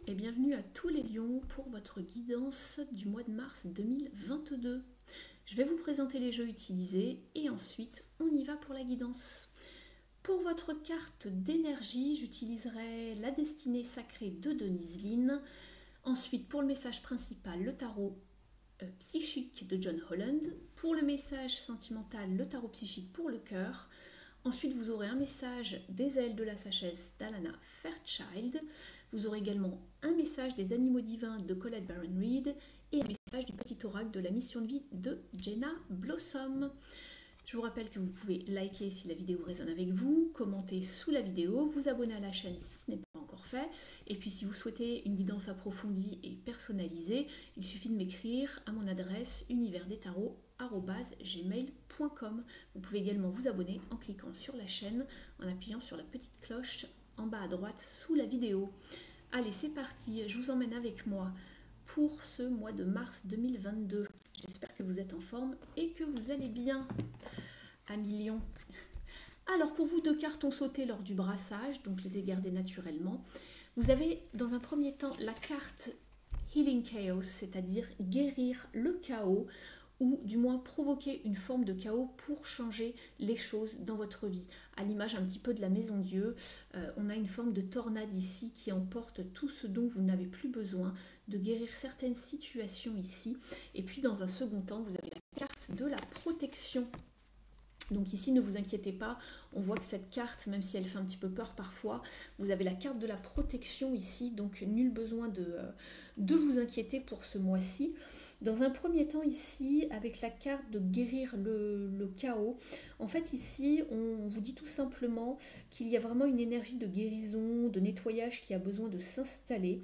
et bienvenue à tous les lions pour votre guidance du mois de mars 2022. Je vais vous présenter les jeux utilisés et ensuite on y va pour la guidance. Pour votre carte d'énergie, j'utiliserai la destinée sacrée de Denise Linn. Ensuite, pour le message principal, le tarot psychique de John Holland. Pour le message sentimental, le tarot psychique pour le cœur. Ensuite, vous aurez un message des ailes de la sagesse d'Alana Fairchild. Vous aurez également un message des animaux divins de Colette Baron-Reid et un message du petit oracle de la mission de vie de Jenna Blossom. Je vous rappelle que vous pouvez liker si la vidéo résonne avec vous, commenter sous la vidéo, vous abonner à la chaîne si ce n'est pas encore fait. Et puis si vous souhaitez une guidance approfondie et personnalisée, il suffit de m'écrire à mon adresse universdestarot@gmail.com. Vous pouvez également vous abonner en cliquant sur la chaîne, en appuyant sur la petite cloche en bas à droite sous la vidéo. Allez, c'est parti, je vous emmène avec moi pour ce mois de mars 2022. J'espère que vous êtes en forme et que vous allez bien, amis lions. Alors, pour vous, 2 cartes ont sauté lors du brassage, donc je les ai gardées naturellement. Vous avez, dans un premier temps, la carte Healing Chaos, c'est-à-dire guérir le chaos, ou du moins provoquer une forme de chaos pour changer les choses dans votre vie. À l'image un petit peu de la maison Dieu, on a une forme de tornade ici qui emporte tout ce dont vous n'avez plus besoin, de guérir certaines situations ici. Et puis dans un second temps, vous avez la carte de la protection. Donc ici, ne vous inquiétez pas, on voit que cette carte, même si elle fait un petit peu peur parfois, vous avez la carte de la protection ici, donc nul besoin de vous inquiéter pour ce mois-ci. Dans un premier temps ici, avec la carte de guérir le chaos, en fait ici, on vous dit tout simplement qu'il y a vraiment une énergie de guérison, de nettoyage qui a besoin de s'installer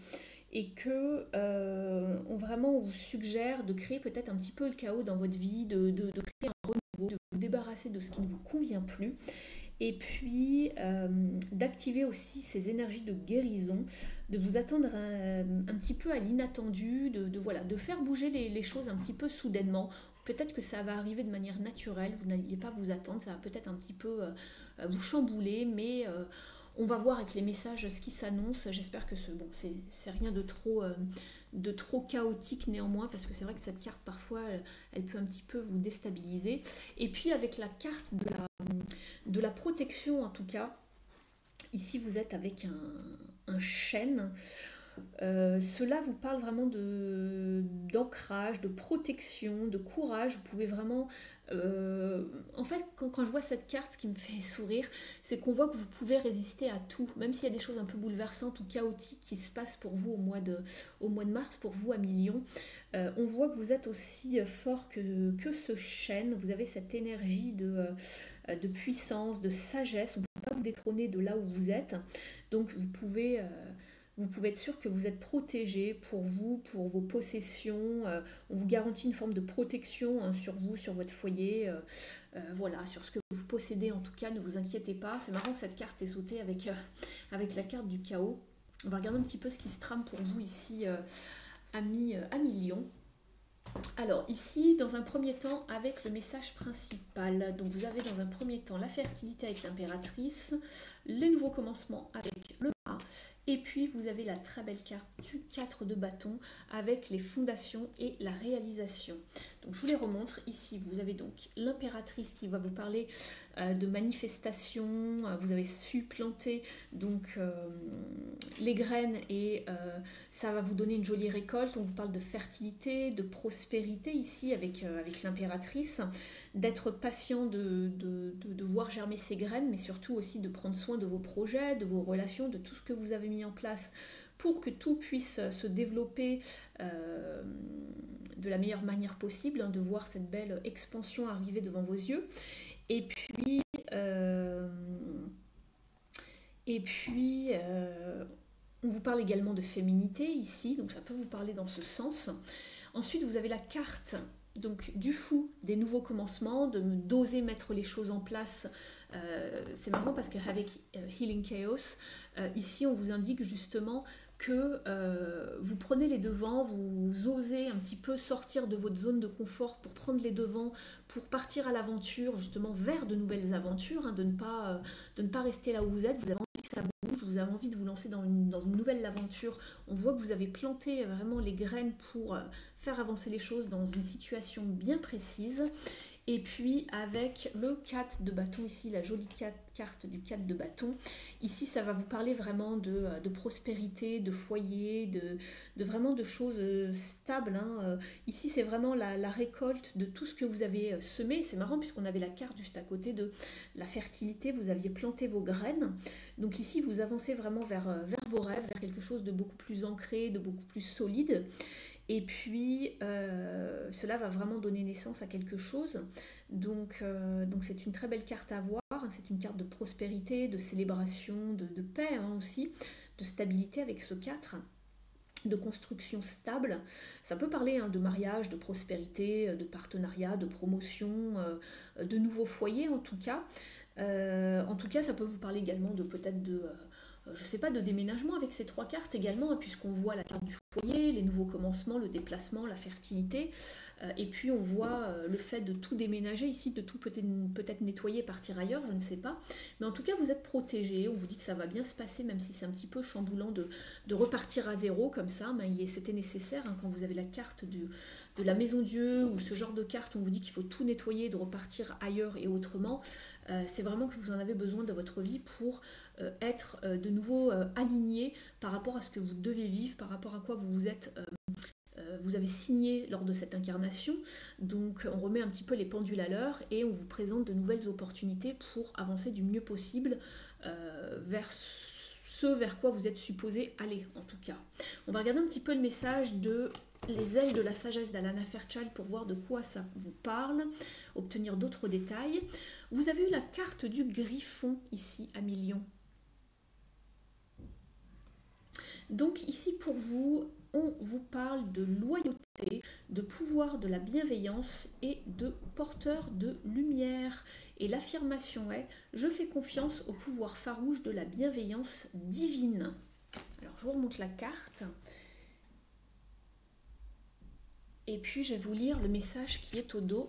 et que on vous suggère de créer peut-être un petit peu le chaos dans votre vie, de créer un renouveau, de vous débarrasser de ce qui ne vous convient plus. Et puis d'activer aussi ces énergies de guérison, de vous attendre un petit peu à l'inattendu, de faire bouger les choses un petit peu soudainement. Peut-être que ça va arriver de manière naturelle, vous n'alliez pas vous attendre, ça va peut-être un petit peu vous chambouler, mais on va voir avec les messages ce qui s'annonce. J'espère que c'est rien de trop chaotique néanmoins, parce que c'est vrai que cette carte parfois elle peut un petit peu vous déstabiliser. Et puis avec la carte de la protection, en tout cas ici vous êtes avec un chêne. Cela vous parle vraiment d'ancrage, de protection, de courage. Vous pouvez vraiment... en fait, quand je vois cette carte, ce qui me fait sourire, c'est qu'on voit que vous pouvez résister à tout, même s'il y a des choses un peu bouleversantes ou chaotiques qui se passent pour vous au mois de mars, pour vous, amis lions. On voit que vous êtes aussi fort que ce chêne. Vous avez cette énergie de puissance, de sagesse. On ne peut pas vous détrôner de là où vous êtes. Donc, vous pouvez être sûr que vous êtes protégé pour vous, pour vos possessions. On vous garantit une forme de protection sur vous, sur votre foyer. Voilà, sur ce que vous possédez en tout cas, ne vous inquiétez pas. C'est marrant que cette carte est sautée avec la carte du chaos. On va regarder un petit peu ce qui se trame pour vous ici, amis lions. Alors ici, dans un premier temps, avec le message principal, donc vous avez dans un premier temps la fertilité avec l'impératrice, les nouveaux commencements avec le mât, et puis vous avez la très belle carte du 4 de bâton avec les fondations et la réalisation. Donc je vous les remontre. Ici vous avez donc l'impératrice qui va vous parler de manifestation. Vous avez su planter donc les graines et ça va vous donner une jolie récolte. On vous parle de fertilité, de prospérité ici avec l'impératrice, d'être patient, de voir germer ces graines, mais surtout aussi de prendre soin de vos projets, de vos relations, de tout ce que vous avez mis en place pour que tout puisse se développer de la meilleure manière possible, de voir cette belle expansion arriver devant vos yeux. Et puis on vous parle également de féminité ici, donc ça peut vous parler dans ce sens. Ensuite, vous avez la carte donc du fou, des nouveaux commencements, d'oser mettre les choses en place. C'est marrant parce qu'avec Healing Chaos, ici on vous indique justement que vous prenez les devants, vous osez un petit peu sortir de votre zone de confort pour prendre les devants, pour partir à l'aventure, justement vers de nouvelles aventures, de ne pas rester là où vous êtes. Vous avez envie que ça bouge, vous avez envie de vous lancer dans une nouvelle aventure. On voit que vous avez planté vraiment les graines pour faire avancer les choses dans une situation bien précise. Et puis avec le 4 de bâton, ici la jolie carte du 4 de bâton, ici ça va vous parler vraiment de prospérité, de foyer, vraiment de choses stables. Hein. Ici c'est vraiment la récolte de tout ce que vous avez semé. C'est marrant puisqu'on avait la carte juste à côté de la fertilité, vous aviez planté vos graines. Donc ici vous avancez vraiment vers vos rêves, vers quelque chose de beaucoup plus ancré, de beaucoup plus solide. Et puis, cela va vraiment donner naissance à quelque chose. Donc c'est une très belle carte à voir. C'est une carte de prospérité, de célébration, de paix hein, aussi, de stabilité avec ce 4, de construction stable. Ça peut parler hein, de mariage, de prospérité, de partenariat, de promotion, de nouveaux foyers en tout cas. En tout cas, ça peut vous parler également de peut-être je ne sais pas, de déménagement avec ces 3 cartes également, hein, puisqu'on voit la carte du foyer, les nouveaux commencements, le déplacement, la fertilité, et puis on voit le fait de tout déménager ici, de tout peut-être nettoyer, partir ailleurs, je ne sais pas. Mais en tout cas, vous êtes protégé, on vous dit que ça va bien se passer, même si c'est un petit peu chamboulant de repartir à zéro comme ça, mais c'était nécessaire hein, quand vous avez la carte de la maison Dieu ou ce genre de carte, on vous dit qu'il faut tout nettoyer, de repartir ailleurs et autrement. C'est vraiment que vous en avez besoin de votre vie pour être de nouveau aligné par rapport à ce que vous devez vivre, par rapport à quoi vous avez signé lors de cette incarnation. Donc on remet un petit peu les pendules à l'heure et on vous présente de nouvelles opportunités pour avancer du mieux possible vers ce vers quoi vous êtes supposé aller en tout cas. On va regarder un petit peu le message de les ailes de la sagesse d'Alana Fairchild pour voir de quoi ça vous parle, obtenir d'autres détails. Vous avez eu la carte du griffon ici à millions. Donc ici pour vous, on vous parle de loyauté, de pouvoir, de la bienveillance et de porteur de lumière. Et l'affirmation est « Je fais confiance au pouvoir farouche de la bienveillance divine ». Alors je vous remonte la carte. Et puis je vais vous lire le message qui est au dos.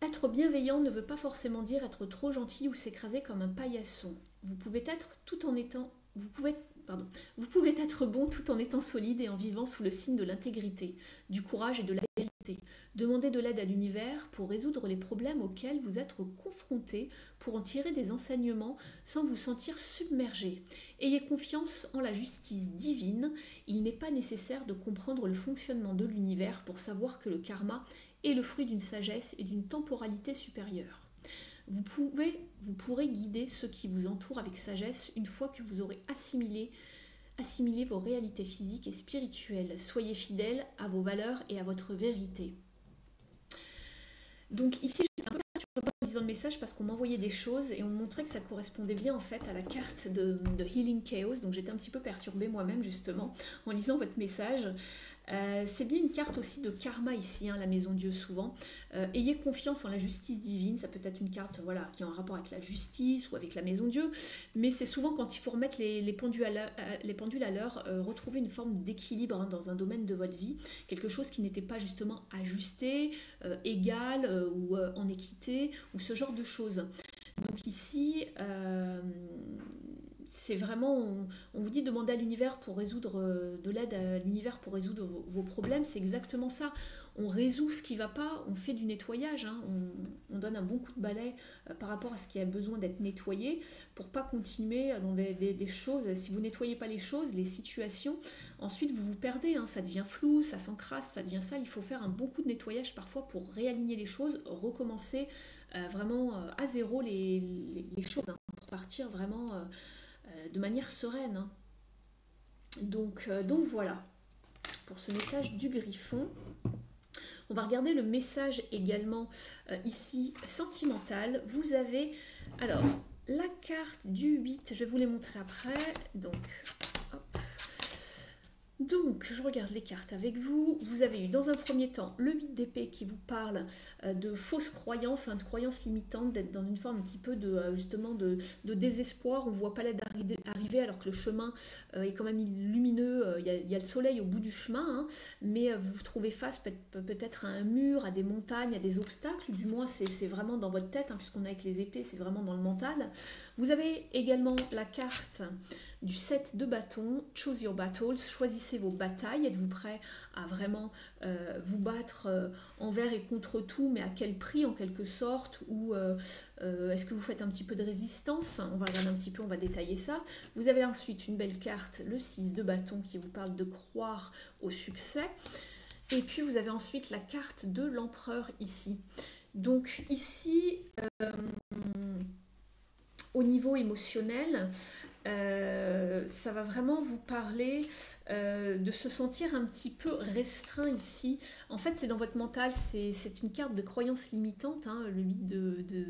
Être bienveillant ne veut pas forcément dire être trop gentil ou s'écraser comme un paillasson. Vous pouvez être bon tout en étant solide et en vivant sous le signe de l'intégrité, du courage et de la vérité. Demandez de l'aide à l'univers pour résoudre les problèmes auxquels vous êtes confrontés, pour en tirer des enseignements sans vous sentir submergé. Ayez confiance en la justice divine. Il n'est pas nécessaire de comprendre le fonctionnement de l'univers pour savoir que le karma est le fruit d'une sagesse et d'une temporalité supérieure. Vous pourrez guider ceux qui vous entourent avec sagesse une fois que vous aurez assimilé vos réalités physiques et spirituelles. Soyez fidèles à vos valeurs et à votre vérité. Donc ici, j'étais un peu perturbée en lisant le message parce qu'on m'envoyait des choses et on me montrait que ça correspondait bien en fait à la carte de Healing Chaos. Donc j'étais un petit peu perturbée moi-même justement en lisant votre message. C'est bien une carte aussi de karma ici, hein, la maison Dieu souvent. Ayez confiance en la justice divine, ça peut être une carte voilà, qui est en rapport avec la justice ou avec la maison Dieu, mais c'est souvent quand il faut remettre les pendules à l'heure, retrouver une forme d'équilibre hein, dans un domaine de votre vie, quelque chose qui n'était pas justement ajusté, égal ou en équité, ou ce genre de choses. Donc ici... c'est vraiment, on vous dit demander à l'univers pour résoudre, de l'aide à l'univers pour résoudre vos problèmes, c'est exactement ça. On résout ce qui ne va pas, on fait du nettoyage, hein, on donne un bon coup de balai par rapport à ce qui a besoin d'être nettoyé pour ne pas continuer dans des choses. Si vous ne nettoyez pas les choses, les situations, ensuite vous vous perdez, hein, ça devient flou, ça s'encrasse, ça devient ça. Il faut faire un bon coup de nettoyage parfois pour réaligner les choses, recommencer vraiment à zéro les choses, hein, pour partir vraiment... de manière sereine. Hein. Donc voilà, pour ce message du griffon. On va regarder le message également ici, sentimental. Vous avez, alors, la carte du 8, je vais vous les montrer après. Donc, je regarde les cartes avec vous. Vous avez eu dans un premier temps le 8 d'épée qui vous parle de fausses croyances, hein, de croyances limitantes, d'être dans une forme un petit peu justement de désespoir. On ne voit pas l'aide arriver alors que le chemin est quand même lumineux. Il y a le soleil au bout du chemin, hein, mais vous vous trouvez face peut-être à un mur, à des montagnes, à des obstacles. Du moins, c'est vraiment dans votre tête, hein, puisqu'on est avec les épées, c'est vraiment dans le mental. Vous avez également la carte du 7 de bâton, Choose Your Battles, choisissez vos batailles, êtes-vous prêt à vraiment vous battre envers et contre tout, mais à quel prix en quelque sorte, ou est-ce que vous faites un petit peu de résistance? On va regarder un petit peu, on va détailler ça. Vous avez ensuite une belle carte, le 6 de bâton, qui vous parle de croire au succès. Et puis vous avez ensuite la carte de l'empereur ici. Donc ici, au niveau émotionnel, ça va vraiment vous parler de se sentir un petit peu restreint ici. En fait, c'est dans votre mental, c'est une carte de croyance limitante, hein, le 8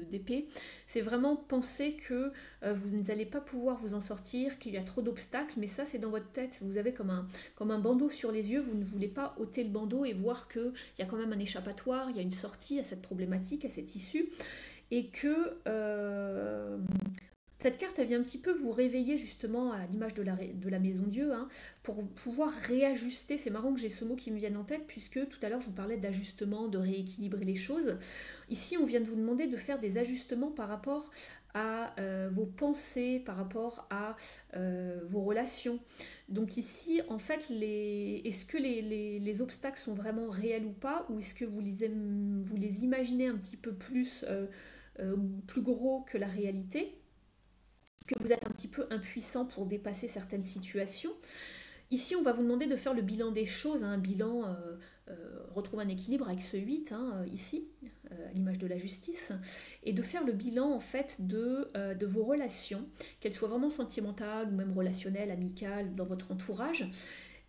d'épée. C'est vraiment penser que vous n'allez pas pouvoir vous en sortir, qu'il y a trop d'obstacles, mais ça, c'est dans votre tête. Vous avez comme un bandeau sur les yeux, vous ne voulez pas ôter le bandeau et voir qu'il y a quand même un échappatoire, il y a une sortie à cette problématique, à cette issue, et que cette carte, elle vient un petit peu vous réveiller justement à l'image de la maison Dieu, hein, pour pouvoir réajuster. C'est marrant que j'ai ce mot qui me vienne en tête, puisque tout à l'heure je vous parlais d'ajustement, de rééquilibrer les choses. Ici, on vient de vous demander de faire des ajustements par rapport à vos pensées, par rapport à vos relations. Donc ici, en fait, est-ce que les obstacles sont vraiment réels ou pas, ou est-ce que vous les imaginez un petit peu plus gros que la réalité, que vous êtes un petit peu impuissant pour dépasser certaines situations. Ici, on va vous demander de faire le bilan des choses, hein, un bilan, retrouver un équilibre avec ce 8, hein, ici, à l'image de la justice, et de faire le bilan en fait de vos relations, qu'elles soient vraiment sentimentales ou même relationnelles, amicales, dans votre entourage,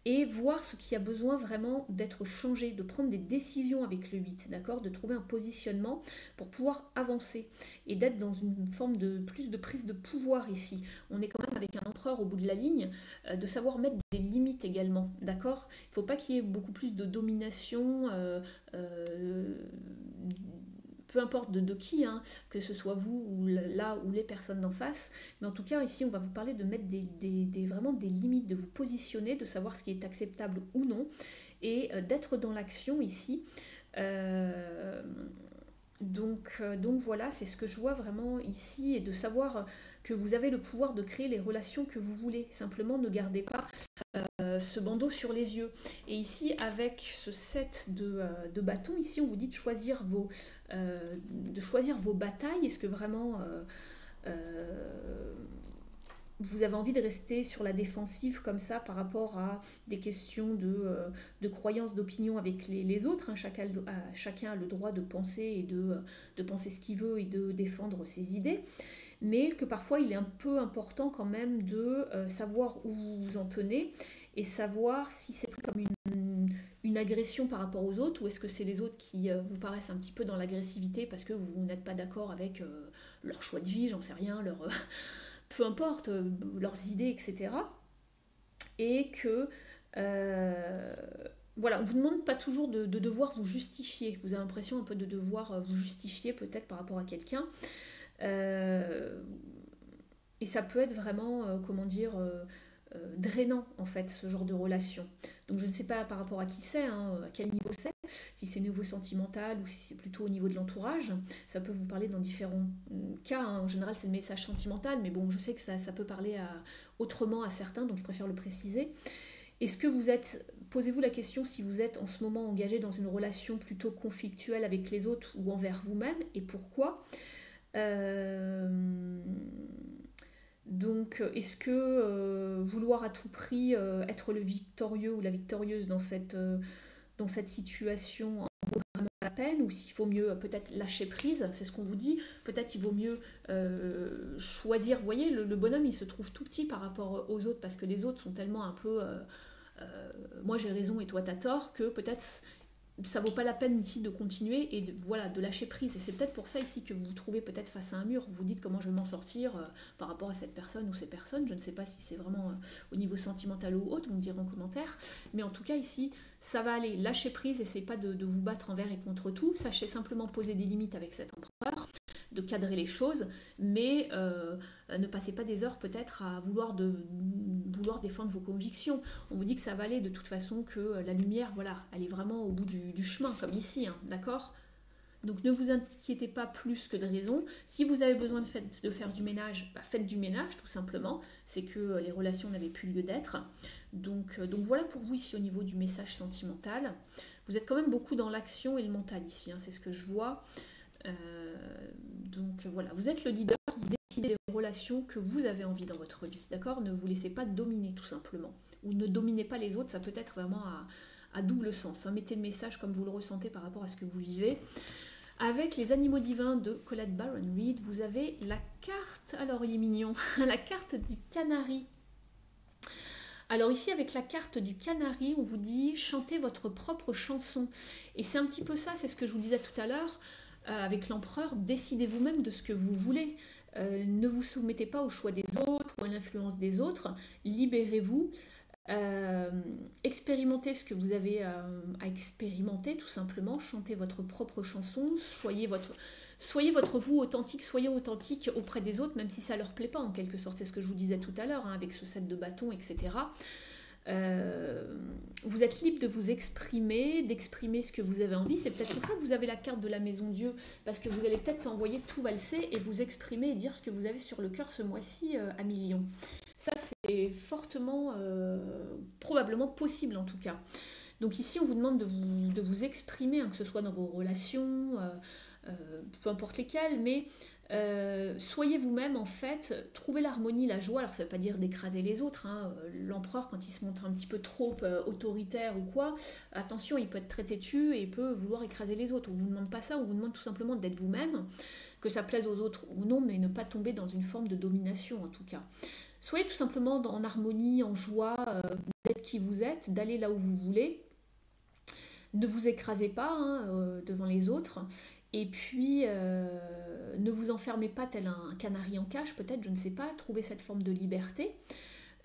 et voir ce qui a besoin vraiment d'être changé, de prendre des décisions avec le 8, d'accord, de trouver un positionnement pour pouvoir avancer et d'être dans une forme de plus de prise de pouvoir ici. On est quand même avec un empereur au bout de la ligne, de savoir mettre des limites également, d'accord. Il ne faut pas qu'il y ait beaucoup plus de domination, peu importe de qui, hein, que ce soit vous ou là ou les personnes d'en face, mais en tout cas ici on va vous parler de mettre vraiment des limites, de vous positionner, de savoir ce qui est acceptable ou non, et d'être dans l'action ici. Donc voilà, c'est ce que je vois vraiment ici, et de savoir que vous avez le pouvoir de créer les relations que vous voulez. Simplement ne gardez pas ce bandeau sur les yeux. Et ici, avec ce set de bâtons, ici on vous dit de choisir vos batailles. Est-ce que vraiment vous avez envie de rester sur la défensive comme ça par rapport à des questions de croyances, d'opinion avec les autres, hein. Chacun a le droit de penser et de penser ce qu'il veut et de défendre ses idées, mais que parfois il est un peu important quand même de savoir où vous vous en tenez et savoir si c'est pris comme une agression par rapport aux autres, ou est-ce que c'est les autres qui vous paraissent un petit peu dans l'agressivité parce que vous n'êtes pas d'accord avec leur choix de vie, j'en sais rien, peu importe, leurs idées, etc. Et que, voilà, on ne vous demande pas toujours de devoir vous justifier. Vous avez l'impression un peu de devoir vous justifier peut-être par rapport à quelqu'un. Et ça peut être vraiment, drainant en fait, ce genre de relation. Donc je ne sais pas par rapport à qui c'est, hein, à quel niveau c'est, si c'est au niveau sentimental ou si c'est plutôt au niveau de l'entourage. Ça peut vous parler dans différents cas, hein. En général c'est le message sentimental, mais bon, je sais que ça peut parler autrement à certains, donc je préfère le préciser. Est-ce que posez-vous la question si vous êtes en ce moment engagé dans une relation plutôt conflictuelle avec les autres ou envers vous-même, et pourquoi? Donc, est-ce que vouloir à tout prix être le victorieux ou la victorieuse dans cette situation en vaut vraiment la peine, ou s'il faut mieux peut-être lâcher prise, c'est ce qu'on vous dit, peut-être il vaut mieux choisir, vous voyez, le bonhomme il se trouve tout petit par rapport aux autres, parce que les autres sont tellement un peu moi j'ai raison et toi t'as tort, que peut-être ça vaut pas la peine ici de continuer et de lâcher prise. Et c'est peut-être pour ça ici que vous vous trouvez peut-être face à un mur, vous vous dites comment je vais m'en sortir par rapport à cette personne ou ces personnes. Je ne sais pas si c'est vraiment au niveau sentimental ou autre, vous me direz en commentaire. Mais en tout cas ici, ça va aller, lâcher prise, essayez pas de vous battre envers et contre tout. Sachez simplement poser des limites avec cet empereur, de cadrer les choses, mais ne passez pas des heures peut-être à vouloir défendre vos convictions. On vous dit que ça va aller de toute façon, que la lumière, voilà, elle est vraiment au bout du chemin, comme ici, hein, d'accord ? Donc ne vous inquiétez pas plus que de raison. Si vous avez besoin de faire du ménage, bah faites du ménage tout simplement. C'est que les relations n'avaient plus lieu d'être. Donc voilà pour vous ici au niveau du message sentimental. Vous êtes quand même beaucoup dans l'action et le mental ici, hein, c'est ce que je vois. Donc voilà, vous êtes le leader, vous décidez des relations que vous avez envie dans votre vie, d'accord? Ne vous laissez pas dominer tout simplement. Ou ne dominez pas les autres, ça peut être vraiment à double sens. Hein. Mettez le message comme vous le ressentez par rapport à ce que vous vivez. Avec les animaux divins de Colette Baron Reid, vous avez la carte, alors il est mignon, la carte du canari. Alors ici, avec la carte du canari, on vous dit chantez votre propre chanson. Et c'est un petit peu ça, c'est ce que je vous disais tout à l'heure, avec l'empereur, décidez vous-même de ce que vous voulez. Ne vous soumettez pas au choix des autres ou à l'influence des autres, libérez-vous. Expérimentez ce que vous avez à expérimenter tout simplement, chantez votre propre chanson, soyez votre vous authentique, soyez authentique auprès des autres même si ça leur plaît pas en quelque sorte, c'est ce que je vous disais tout à l'heure hein, avec ce set de bâtons etc. Vous êtes libre de vous exprimer, d'exprimer ce que vous avez envie, c'est peut-être pour ça que vous avez la carte de la maison Dieu, parce que vous allez peut-être envoyer tout valser et vous exprimer et dire ce que vous avez sur le cœur ce mois-ci à millions. Ça, c'est fortement, probablement possible en tout cas. Donc ici, on vous demande de vous exprimer, hein, que ce soit dans vos relations, peu importe lesquelles, mais soyez vous-même en fait, trouvez l'harmonie, la joie. Alors ça ne veut pas dire d'écraser les autres. Hein. L'empereur, quand il se montre un petit peu trop autoritaire ou quoi, attention, il peut être très têtu et il peut vouloir écraser les autres. On ne vous demande pas ça, on vous demande tout simplement d'être vous-même, que ça plaise aux autres ou non, mais ne pas tomber dans une forme de domination en tout cas. Soyez tout simplement en harmonie, en joie, d'être qui vous êtes, d'aller là où vous voulez. Ne vous écrasez pas hein, devant les autres. Et puis, ne vous enfermez pas tel un canari en cage, peut-être, je ne sais pas. Trouvez cette forme de liberté.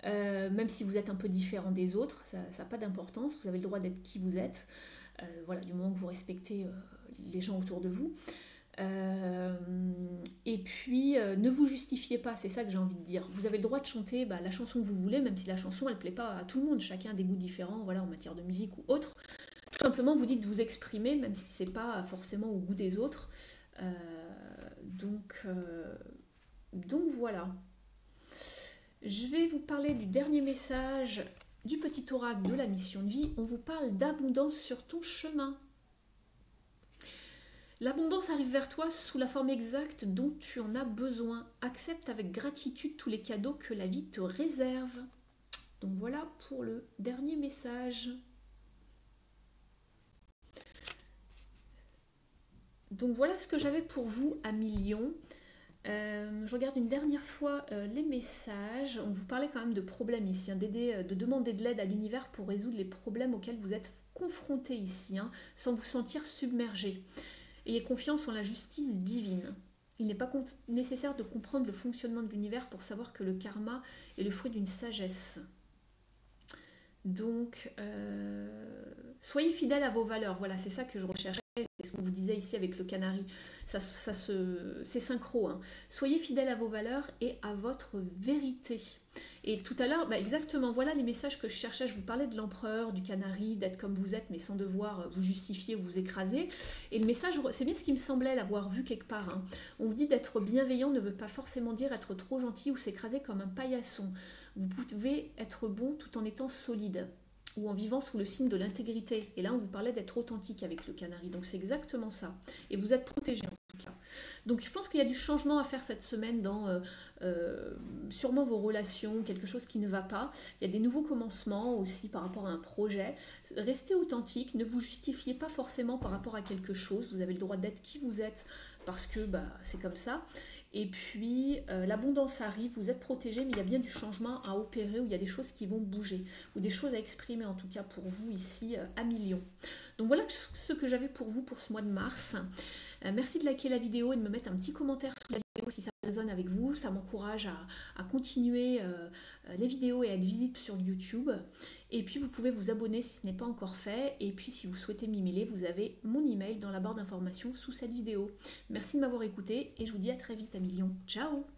Même si vous êtes un peu différent des autres, ça n'a pas d'importance. Vous avez le droit d'être qui vous êtes. Voilà, du moment que vous respectez les gens autour de vous. Et puis ne vous justifiez pas, c'est ça que j'ai envie de dire. Vous avez le droit de chanter la chanson que vous voulez, même si la chanson elle plaît pas à tout le monde, chacun a des goûts différents, voilà, en matière de musique ou autre. Tout simplement vous dites de vous exprimer, même si c'est pas forcément au goût des autres. Donc voilà. Je vais vous parler du dernier message du petit oracle de la mission de vie. On vous parle d'abondance sur ton chemin. L'abondance arrive vers toi sous la forme exacte dont tu en as besoin. Accepte avec gratitude tous les cadeaux que la vie te réserve. Donc voilà pour le dernier message. Donc voilà ce que j'avais pour vous à millions. Je regarde une dernière fois les messages. On vous parlait quand même de problèmes ici, hein, de demander de l'aide à l'univers pour résoudre les problèmes auxquels vous êtes confrontés ici, hein, sans vous sentir submergé. Ayez confiance en la justice divine. Il n'est pas nécessaire de comprendre le fonctionnement de l'univers pour savoir que le karma est le fruit d'une sagesse. Donc, soyez fidèles à vos valeurs. Voilà, c'est ça que je recherchais. C'est ce qu'on vous disait ici avec le canari. C'est synchro. Hein. Soyez fidèles à vos valeurs et à votre vérité. Et tout à l'heure, exactement, voilà les messages que je cherchais. Je vous parlais de l'empereur, du canari, d'être comme vous êtes, mais sans devoir vous justifier ou vous écraser. Et le message, c'est bien ce qui me semblait l'avoir vu quelque part. Hein. On vous dit d'être bienveillant ne veut pas forcément dire être trop gentil ou s'écraser comme un paillasson. Vous pouvez être bon tout en étant solide ou en vivant sous le signe de l'intégrité. Et là, on vous parlait d'être authentique avec le canari. Donc, c'est exactement ça. Et vous êtes protégé en tout cas. Donc, je pense qu'il y a du changement à faire cette semaine dans sûrement vos relations, quelque chose qui ne va pas. Il y a des nouveaux commencements aussi par rapport à un projet. Restez authentique. Ne vous justifiez pas forcément par rapport à quelque chose. Vous avez le droit d'être qui vous êtes parce que c'est comme ça. Et puis, l'abondance arrive, vous êtes protégé, mais il y a bien du changement à opérer, où il y a des choses qui vont bouger, ou des choses à exprimer, en tout cas pour vous, ici, à millions. Donc voilà ce que j'avais pour vous pour ce mois de mars. Merci de liker la vidéo et de me mettre un petit commentaire sous la vidéo si ça résonne avec vous. Ça m'encourage à continuer les vidéos et à être visible sur YouTube. Et puis, vous pouvez vous abonner si ce n'est pas encore fait. Et puis, si vous souhaitez m'emailer, vous avez mon email dans la barre d'informations sous cette vidéo. Merci de m'avoir écouté et je vous dis à très vite à millions. Ciao!